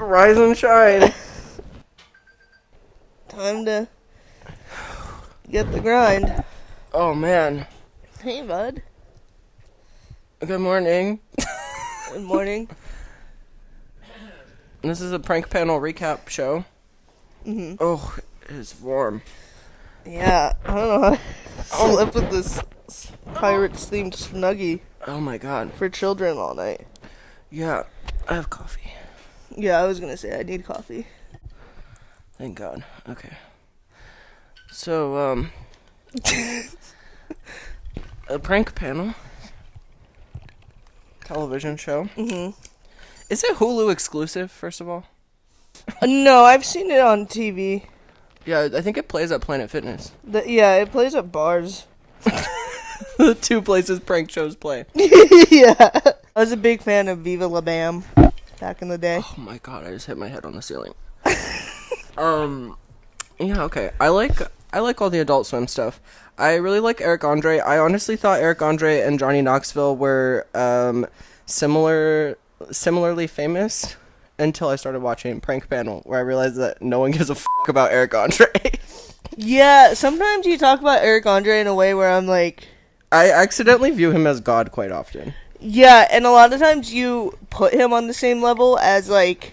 Rise and shine. Time to get the grind. Oh, man. Hey, bud. Good morning. Good morning. This is a prank panel recap show. Mm-hmm. Oh, it is warm. Yeah, I don't know how I slept with this Pirates-themed Snuggie Oh, my God. for children all night. Yeah, I have coffee. Yeah, I was gonna say I need coffee. Thank God. Okay. So, a prank panel television show. Mm-hmm. Is it Hulu exclusive, first of all? No, I've seen it on TV. Yeah, I think it plays at Planet Fitness. Yeah, it plays at bars. The two places prank shows play. Yeah. I was a big fan of Viva La Bam back in the day. Oh my God, I just hit my head on the ceiling. Yeah, okay. I like all the Adult Swim stuff. I really like Eric Andre. I honestly thought Eric Andre and Johnny Knoxville were similarly famous until I started watching Prank Panel, where I realized that no one gives a fuck about Eric Andre. Yeah, sometimes you talk about Eric Andre in a way where I'm like... I accidentally view him as God quite often. Yeah, and a lot of times you put him on the same level as, like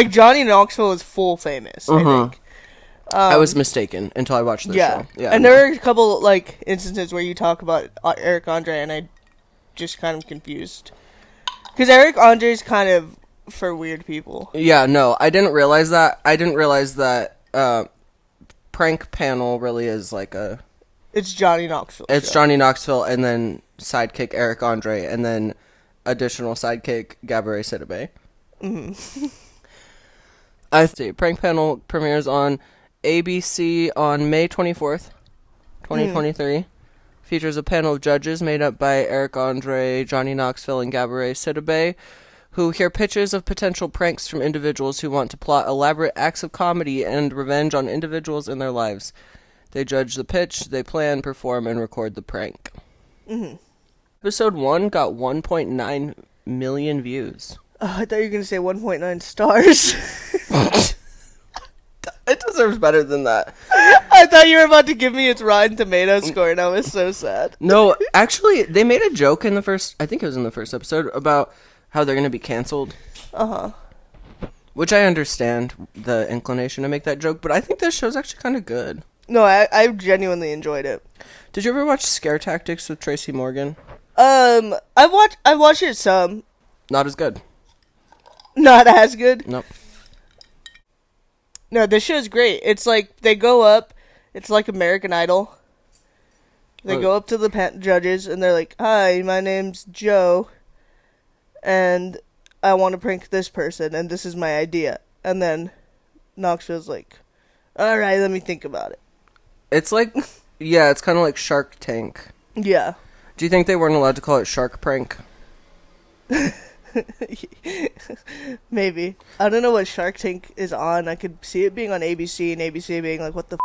Johnny Knoxville is full famous, I think. I was mistaken until I watched this show. Yeah, and there are a couple, like, instances where you talk about Eric Andre, and I just kind of confused. Because Eric Andre is kind of for weird people. Yeah, no, I didn't realize that. I didn't realize that Prank Panel really is like a... It's Johnny Knoxville. It's Johnny Knoxville, and then sidekick Eric Andre, and then additional sidekick Gabourey Sidibe. Mm-hmm. I see. Prank Panel premieres on ABC on May 24th, 2023. Features a panel of judges made up by Eric Andre, Johnny Knoxville, and Gabourey Sidibe, who hear pitches of potential pranks from individuals who want to plot elaborate acts of comedy and revenge on individuals in their lives. They judge the pitch, they plan, perform, and record the prank. Mm-hmm. Episode 1 got 1.9 million views. Oh, I thought you were going to say 1.9 stars. It deserves better than that. I thought you were about to give me its Rotten Tomatoes score, and I was so sad. No, actually, they made a joke in the first... I think it was in the first episode about how they're going to be canceled. Uh-huh. Which I understand the inclination to make that joke, but I think this show's actually kind of good. No, I genuinely enjoyed it. Did you ever watch Scare Tactics with Tracy Morgan? I watched it some. Not as good. Not as good? Nope. No, this show's great. It's like, they go up, it's like American Idol. They go up to the judges, and they're like, "Hi, my name's Joe, and I want to prank this person, and this is my idea." And then Knoxville's like, "Alright, let me think about it." It's like... Yeah, it's kind of like Shark Tank. Yeah. Do you think they weren't allowed to call it Shark Prank? Maybe. I don't know what Shark Tank is on. I could see it being on ABC, and ABC being like, "What the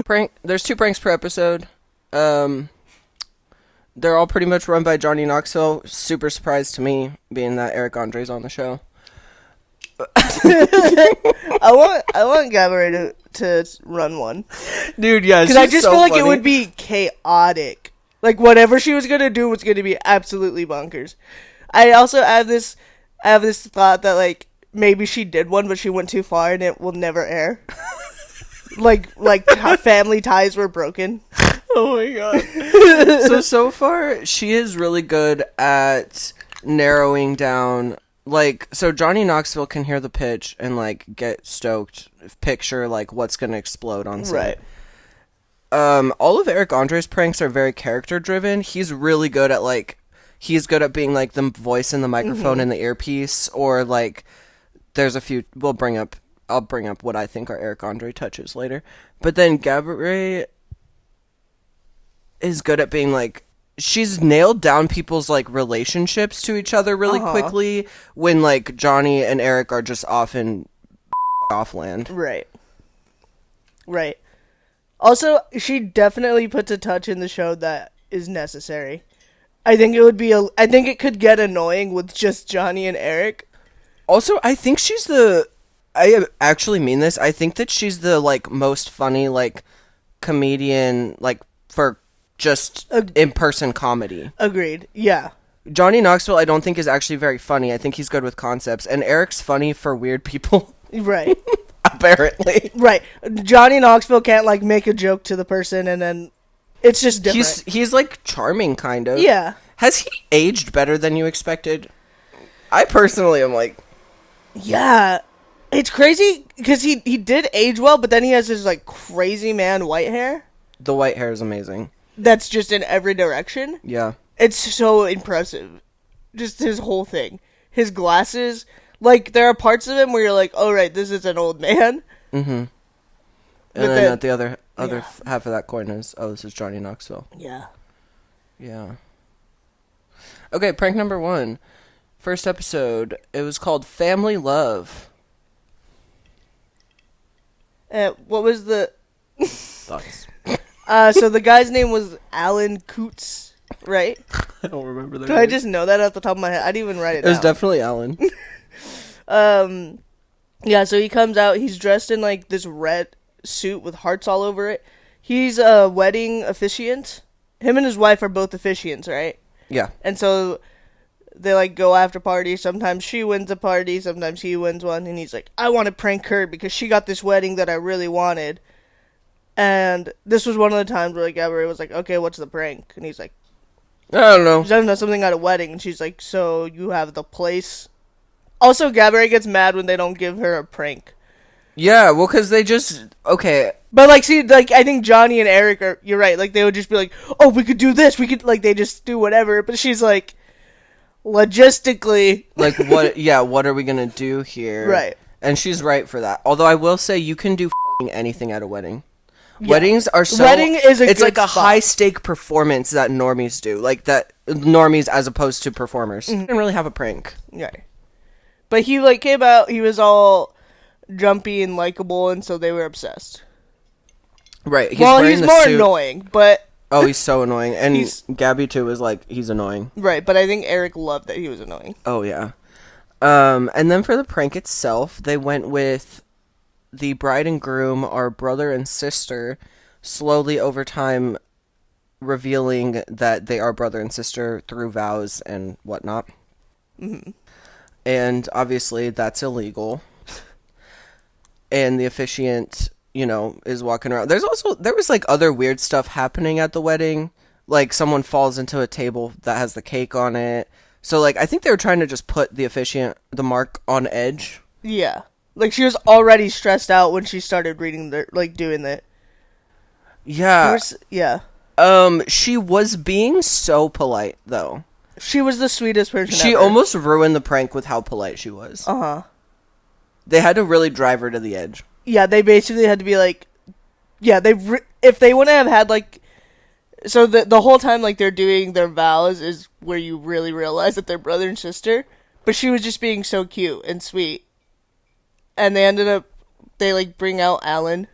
Prank. There's 2 pranks per episode. They're all pretty much run by Johnny Knoxville. Super surprised to me, being that Eric Andre's on the show. I want Gabourey to run one. Dude, yeah, because I just feel like it would be chaotic. Like, whatever she was gonna do was gonna be absolutely bonkers. I also have this thought that, like, maybe she did one, but she went too far and it will never air. like family ties were broken. Oh my God. So far, she is really good at narrowing down... Like, so Johnny Knoxville can hear the pitch and, like, get stoked, picture, like, what's gonna explode on set. Right. All of Eric Andre's pranks are very character-driven. He's really good at, like... He's good at being, like, the voice in the microphone in the earpiece, or, like, there's a few... I'll bring up what I think are Eric Andre touches later. But then Gabourey is good at being, like... She's nailed down people's, like, relationships to each other really quickly when, like, Johnny and Eric are just often offland. Right. Right. Also, she definitely puts a touch in the show that is necessary. I think it could get annoying with just Johnny and Eric. Also, I think I actually mean this. I think that she's the, like, most funny, like, comedian, like, for just in-person comedy. Agreed. Yeah. Johnny Knoxville, I don't think is actually very funny. I think he's good with concepts. And Eric's funny for weird people. Right. Apparently. Right. Johnny Knoxville can't, like, make a joke to the person and then it's just different. He's like, charming, kind of. Yeah. Has he aged better than you expected? I personally am like... Yeah. It's crazy because he did age well, but then he has this, like, crazy man white hair. The white hair is amazing. That's just in every direction. Yeah. It's so impressive. Just his whole thing. His glasses. Like, there are parts of him where you're like, oh, right, this is an old man. Mm-hmm. And then at the other half of that coin is, oh, this is Johnny Knoxville. Yeah. Yeah. Okay, prank number 1. First episode. It was called Family Love. What was the... Thoughts? So the guy's name was Alan Coots, right? I don't remember that. Did I just know that off the top of my head? I didn't even write it down. It was definitely Alan. Yeah, so he comes out, he's dressed in, like, this red suit with hearts all over it. He's a wedding officiant. Him and his wife are both officiants, right? Yeah. And so they, like, go after parties. Sometimes she wins a party, sometimes he wins one, and he's like, I want to prank her because she got this wedding that I really wanted. And this was one of the times where, like, Gabrielle was like, okay, what's the prank? And he's like, I don't know. she doesn't know something at a wedding, and she's like, so you have the place? Also, Gabrielle gets mad when they don't give her a prank. Yeah, well, because they just... Okay. But, like, see, like, I think Johnny and Eric are... You're right. Like, they would just be like, oh, we could do this. We could... Like, they just do whatever. But she's like, logistically... Like, what... Yeah, what are we going to do here? Right. And she's right for that. Although I will say you can do anything at a wedding. Yeah. Weddings are so... Wedding is a It's good like a spot. high-stake performance that normies do. Like, that... Normies as opposed to performers. Mm-hmm. Didn't really have a prank. Yeah. But he, like, came out, he was all jumpy and likable, and so they were obsessed. Right. He's more suit. Annoying, but... Oh, he's so annoying. And Gabby, too, was like, he's annoying. Right, but I think Eric loved that he was annoying. Oh, yeah. And then for the prank itself, they went with the bride and groom are brother and sister, slowly over time revealing that they are brother and sister through vows and whatnot. Mm-hmm. And obviously that's illegal. And the officiant, you know, is walking around. There was like other weird stuff happening at the wedding. Like someone falls into a table that has the cake on it. So like I think they were trying to just put the mark on edge. Yeah. Like she was already stressed out when she started reading doing that. Yeah. Yeah. She was being so polite though. She was the sweetest person She ever. almost ruined the prank with how polite she was. Uh-huh. They had to really drive her to the edge. Yeah, they basically had to be like... Yeah, if they wouldn't have had, like... So the whole time, like, they're doing their vows is where you really realize that they're brother and sister. But she was just being so cute and sweet. And they, like, bring out Alan.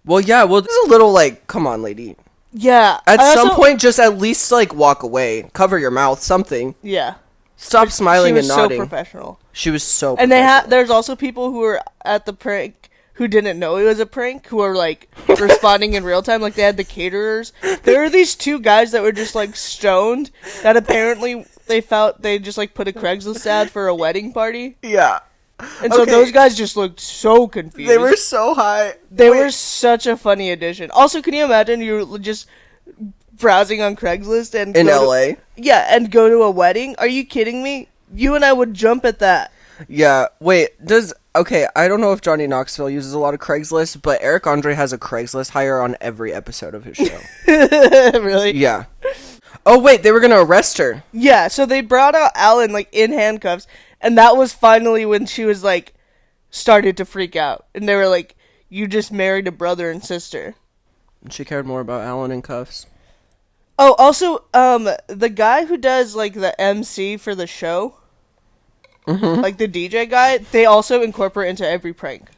Well, yeah, this is a little, like, come on, lady. Yeah. At some point, just at least, like, walk away. Cover your mouth, something. Yeah. Stop smiling and nodding. She was so professional. She was so and professional. There's also people who were at the prank who didn't know it was a prank, who are, like, responding in real time. Like, they had the caterers. There were these 2 guys that were just, like, stoned that apparently they just, like, put a Craigslist ad for a wedding party. Yeah. And so those guys just looked so confused. They were so high. They were such a funny addition. Also, can you imagine you just browsing on Craigslist and in LA? And go to a wedding? Are you kidding me? You and I would jump at that. Yeah. Wait, I don't know if Johnny Knoxville uses a lot of Craigslist, but Eric Andre has a Craigslist hire on every episode of his show. Really? Yeah. Oh, wait, they were going to arrest her. Yeah, so they brought out Alan, like, in handcuffs, and that was finally when she was, like, started to freak out. And they were like, you just married a brother and sister. She cared more about Alan in cuffs. Oh, also, the guy who does, like, the MC for the show, like the DJ guy, they also incorporate into every prank.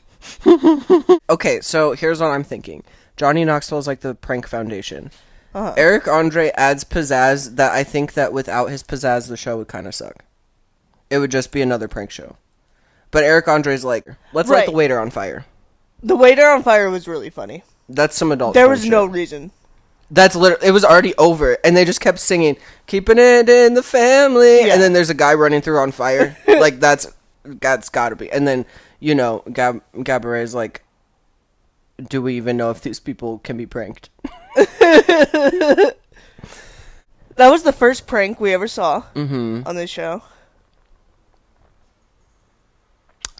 Okay, so here's what I'm thinking. Johnny Knoxville is like the prank foundation. Uh-huh. Eric Andre adds pizzazz that I think that without his pizzazz, the show would kind of suck. It would just be another prank show. But Eric Andre's like, let's light the Right. waiter on fire. The waiter on fire was really funny. That's some adult There fun was shit. no reason. That's literally, it was already over, and they just kept singing, keeping it in the family, Yeah. and then there's a guy running through on fire. Like, that's gotta be. And then, you know, Gaboret's like, do we even know if these people can be pranked? That was the first prank we ever saw on this show.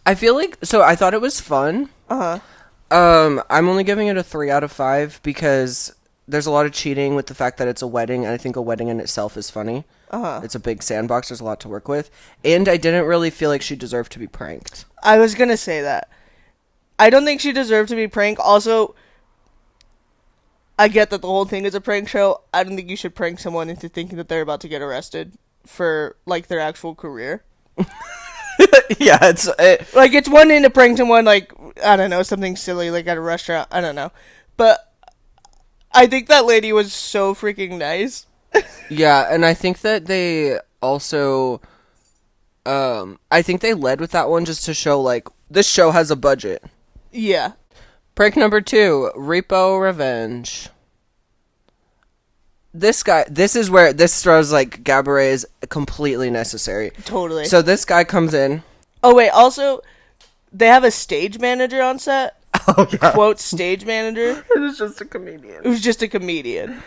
I feel like, so I thought it was fun. I'm only giving it a 3 out of 5 because there's a lot of cheating with the fact that it's a wedding, and I think a wedding in itself is funny. It's a big sandbox. There's a lot to work with. And I didn't really feel like she deserved to be pranked. I was going to say that. I don't think she deserved to be pranked. Also, I get that the whole thing is a prank show. I don't think you should prank someone into thinking that they're about to get arrested for, like, their actual career. Yeah, it's... Like, it's one thing to prank someone, like, I don't know, something silly, like at a restaurant. I don't know. But I think that lady was so freaking nice. Yeah, and I think that they also... I think they led with that one just to show, like, this show has a budget. Yeah. Prank number 2, Repo Revenge. This guy, this is where, this throws, like, Gaboret is completely necessary. Totally. So this guy comes in. Oh, wait, also, they have a stage manager on set. Oh, yeah. Quote, stage manager. It was just a comedian. Who's just a comedian.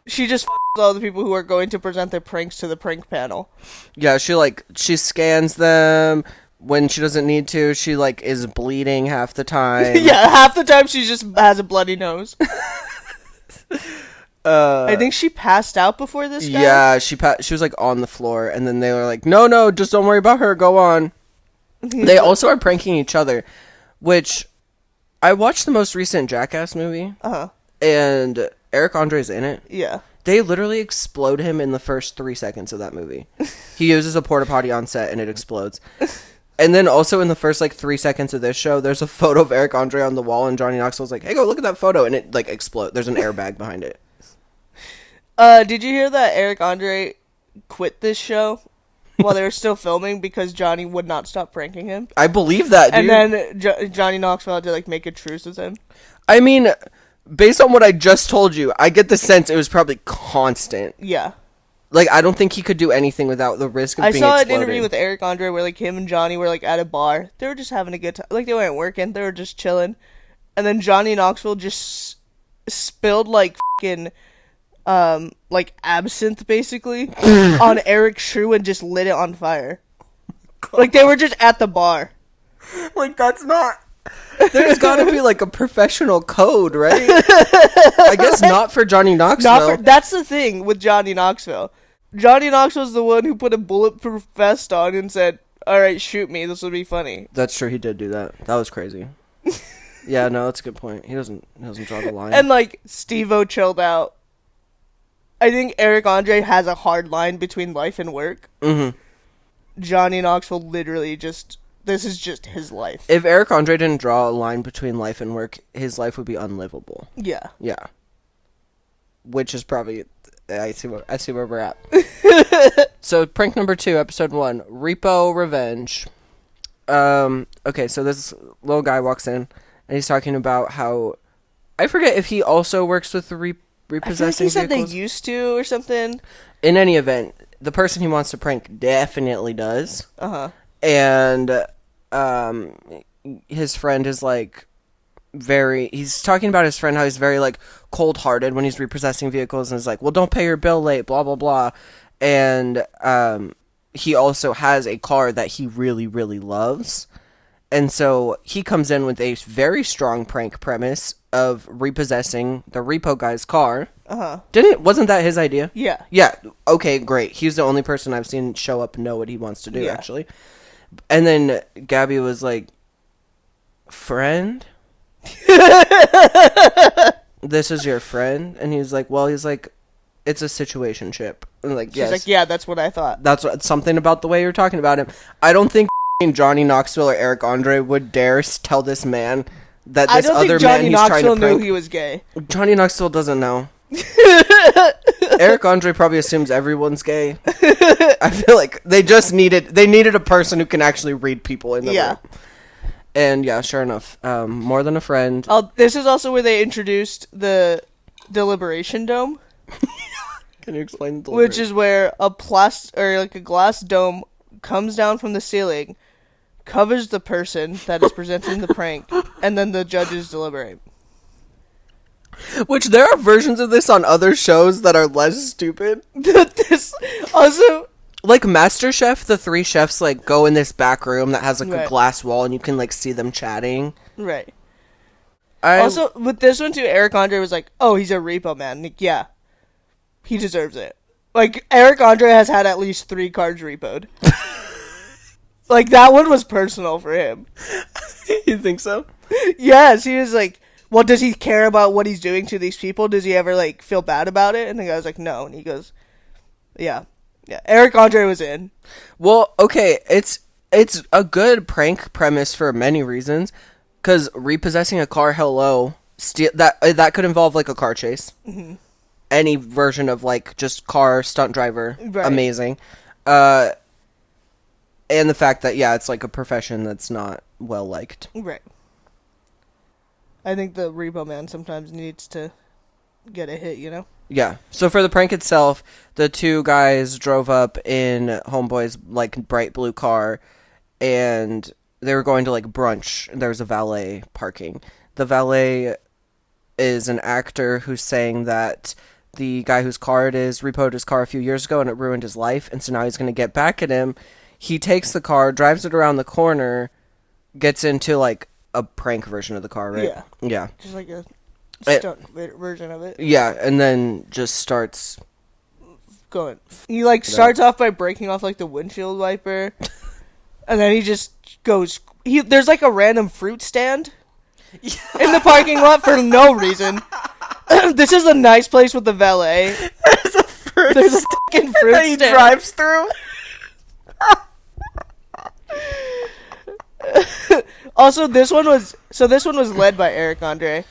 She just all the people who are going to present their pranks to the prank panel. Yeah, she scans them. When she doesn't need to, she, like, is bleeding half the time. Yeah, half the time she just has a bloody nose. I think she passed out before this guy. Yeah, she was, like, on the floor, and then they were like, no, just don't worry about her, go on. They also are pranking each other, which I watched the most recent Jackass movie, and Eric Andre's in it. Yeah. They literally explode him in the first 3 seconds of that movie. He uses a porta potty on set, and it explodes. And then also in the first, like, 3 seconds of this show, there's a photo of Eric Andre on the wall, and Johnny Knoxville's like, hey, go look at that photo, and it, like, explodes. There's an airbag behind it. Did you hear that Eric Andre quit this show while they were still filming because Johnny would not stop pranking him? I believe that, dude. And then Johnny Knoxville had to, like, make a truce with him. I mean, based on what I just told you, I get the sense it was probably constant. Yeah. Like, I don't think he could do anything without the risk of being exploded. I saw an interview with Eric Andre where, like, him and Johnny were, like, at a bar. They were just having a good time. Like, they weren't working. They were just chilling. And then Johnny Knoxville just spilled, like, fucking, like, absinthe, basically, on Eric's shoe and just lit it on fire. Like, they were just at the bar. Like, that's not... There's gotta be, like, a professional code, right? I guess not for Johnny Knoxville. That's the thing with Johnny Knoxville. Johnny Knoxville's the one who put a bulletproof vest on and said, alright, shoot me, this will be funny. That's true, he did do that. That was crazy. Yeah, no, that's a good point. He doesn't draw the line. And, like, Steve-O chilled out. I think Eric Andre has a hard line between life and work. Mm-hmm. Johnny Knoxville literally just... This is just his life. If Eric Andre didn't draw a line between life and work, his life would be unlivable. Yeah. Yeah. Which is probably... I see where we're at. So, prank number 2, episode 1. Repo Revenge. Okay, so this little guy walks in, and he's talking about how... I forget if he also works with repossessing he said vehicles. they used to or something. In any event, the person he wants to prank definitely does. Uh-huh. And his friend is like he's talking about his friend, how he's very like cold-hearted when he's repossessing vehicles, and is like, well, don't pay your bill late, blah blah blah. And he also has a car that he really really loves, and so he comes in with a very strong prank premise of repossessing the repo guy's car. Wasn't that his idea? Yeah. Okay, great. He's the only person I've seen show up and know what he wants to do, Yeah. actually. And then Gabby was like, friend? This is your friend? And he's like, it's a situationship. And like, She's yes. like, yeah, that's what I thought. That's something about the way you're talking about him. I don't think Johnny Knoxville or Eric Andre would dare tell this man that this other man he's trying to prank. Knoxville knew he was gay. Johnny Knoxville doesn't know. Eric Andre probably assumes everyone's gay. I feel like they needed a person who can actually read people in the room. And yeah, sure enough, more than a friend. Oh, this is also where they introduced the Deliberation Dome. Can you explain the Which is where a glass dome comes down from the ceiling, covers the person that is presenting the prank, and then the judges deliberate. Which there are versions of this on other shows that are less stupid. This also, like MasterChef, the 3 chefs like go in this back room that has like right. a glass wall, and you can like see them chatting. Right. Also, with this one too, Eric Andre was like, "Oh, he's a repo man." Like, yeah, he deserves it. Like, Eric Andre has had at least 3 cars repoed. Like, that one was personal for him. You think so? Yes, he was like, well, does he care about what he's doing to these people? Does he ever, like, feel bad about it? And the guy was like, no. And he goes, yeah. Eric Andre was in. Well, okay, it's a good prank premise for many reasons. Because repossessing a car, that could involve, like, a car chase. Mm-hmm. Any version of, like, just car stunt driver. Right. Amazing. And the fact that, yeah, it's, like, a profession that's not well-liked. Right. I think the repo man sometimes needs to get a hit, you know? Yeah. So for the prank itself, the 2 guys drove up in Homeboy's, like, bright blue car, and they were going to, like, brunch. There was a valet parking. The valet is an actor who's saying that the guy whose car it is repoed his car a few years ago, and it ruined his life, and so now he's going to get back at him. He takes the car, drives it around the corner, gets into, like, a prank version of the car, right? Yeah. Yeah. Just like a stunt version of it. Yeah, and then just starts going. He, like, starts off by breaking off, like, the windshield wiper, and then he just goes... There's, like, a random fruit stand in the parking lot for no reason. This is a nice place with the valet. There's a fucking fruit that he stand. drives through. Also, this one was led by Eric Andre.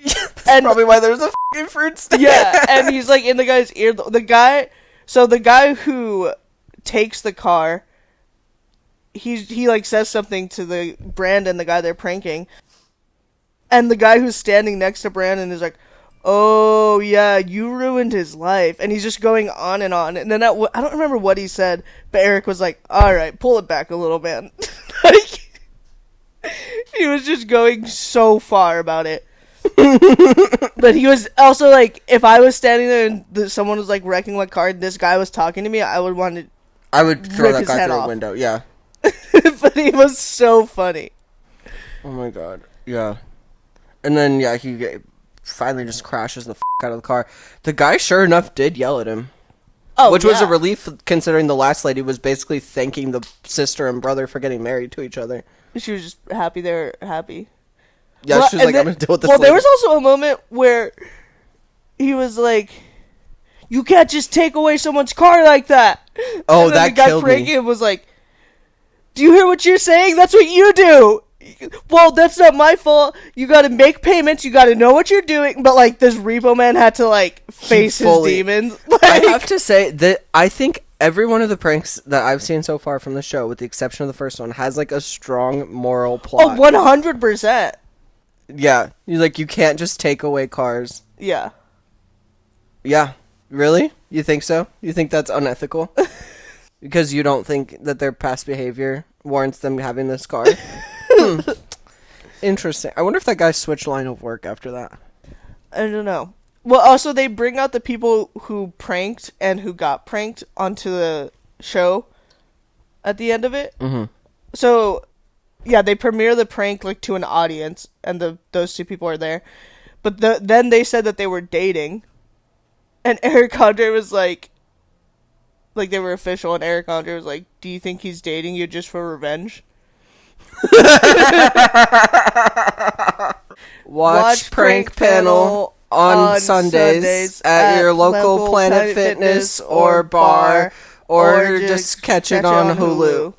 That's and probably why there's a fucking fruit stand. Yeah, and he's like in the guy's ear. The guy who takes the car, he like says something to the Brandon, the guy they're pranking, and the guy who's standing next to Brandon is like, "Oh yeah, you ruined his life," and he's just going on, and then I don't remember what he said, but Eric was like, "All right, pull it back a little, man." Like, he was just going so far about it. But he was also like, if I was standing there and someone was like wrecking my car and this guy was talking to me, I would throw that guy through a window, yeah. But he was so funny. Oh my god, yeah. And then, yeah, he finally just crashes the out of the car. The guy, sure enough, did yell at him. Oh, which was a relief, considering the last lady was basically thanking the sister and brother for getting married to each other. She was just happy they're happy. Yeah, well, she was like, I'm going to deal with this lady. There was also a moment where he was like, you can't just take away someone's car like that. Oh, that killed me. The guy pranking him was like, do you hear what you're saying? That's what you do. Well, that's not my fault. You gotta make payments. You gotta know what you're doing. But, like, this repo man had to, like, face his demons. Like, I have to say that I think every one of the pranks that I've seen so far from the show, with the exception of the first one, has, like, a strong moral plot. Oh, 100%. Yeah. You're like, you can't just take away cars. Yeah. Yeah. Really? You think so? You think that's unethical? Because you don't think that their past behavior warrants them having this car? Interesting. I wonder if that guy switched line of work after that. I don't know. Well, also, they bring out the people who pranked and who got pranked onto the show at the end of it. Mm-hmm. So, yeah, they premiere the prank, like, to an audience, and those 2 people are there. But then they said that they were dating, and Eric Andre was like they were official, and Eric Andre was like, do you think he's dating you just for revenge? Watch Prank Panel on Sundays at your local Planet Fitness or bar, or just catch it on Hulu.